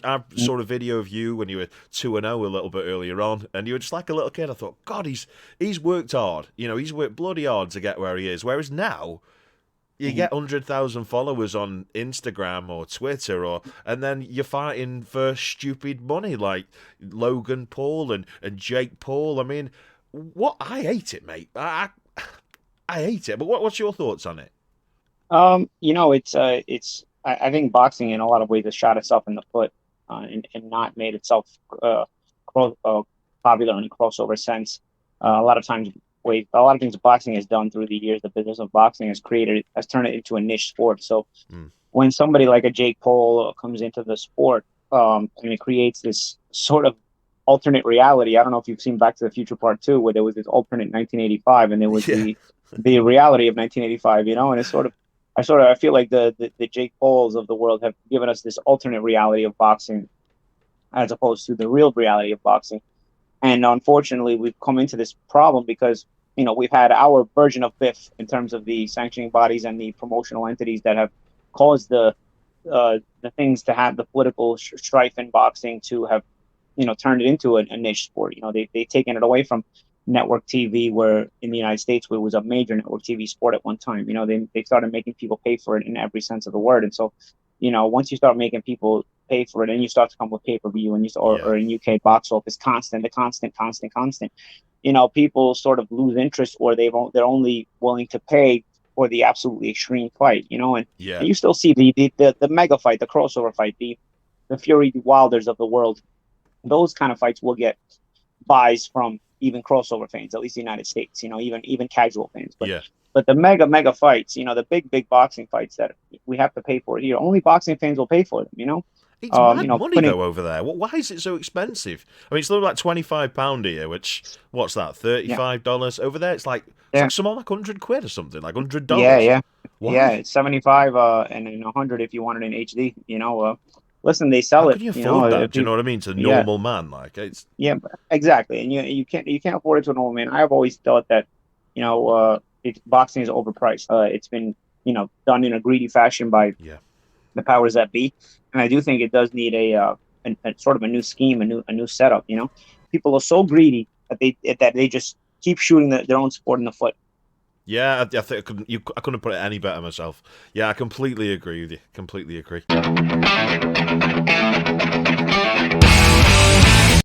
I saw a video of you when you were 2-0 a little bit earlier on, and you were just like a little kid. I thought, God, he's worked hard. He's worked bloody hard to get where he is. Whereas now, you get 100,000 followers on Instagram or Twitter, and then you're fighting for stupid money like Logan Paul and Jake Paul. I mean, I hate it, mate. I hate it. But what's your thoughts on it? I think boxing in a lot of ways has shot itself in the foot, and not made itself popular in a crossover sense. A lot of times, a lot of things boxing has done through the years, the business of boxing has turned it into a niche sport. So when somebody like a Jake Paul comes into the sport, and it creates this sort of alternate reality. I don't know if you've seen Back to the Future Part 2, where there was this alternate 1985, and there was the reality of 1985. And it's I feel like the Jake Pauls of the world have given us this alternate reality of boxing, as opposed to the real reality of boxing. And unfortunately, we've come into this problem because, we've had our version of BIF in terms of the sanctioning bodies and the promotional entities that have caused the things to have the political strife in boxing to have, turned it into a niche sport. They've taken it away from network TV, where in the United States, where it was a major network TV sport at one time. They started making people pay for it in every sense of the word. And so, once you start making people pay for it, and you start to come with pay-per-view, and or in UK box office, constant, people sort of lose interest, or they're only willing to pay for the absolutely extreme fight, and you still see the mega fight, the crossover fight, the Fury Wilders of the world. Those kind of fights will get buys from even crossover fans, at least the United States, even casual fans. But the mega fights, the big boxing fights that we have to pay for, only boxing fans will pay for them, It's mad money though over there. Why is it so expensive? I mean, it's only like £25 here, which what's that? $35 over there. It's like something like £100 or something, like $100. Why? It's 75 and then 100 if you want it in HD. Listen, they sell How it. can you afford that? Do you know what I mean? To a normal man, like it's exactly, and you can't afford it to a normal man. I've always thought that boxing is overpriced. It's been done in a greedy fashion by the powers that be, and I do think it does need a sort of a new scheme, a new setup. People are so greedy that they just keep shooting their own sport in the foot. Yeah, I think I couldn't put it any better myself. Yeah, I completely agree with you. Completely agree.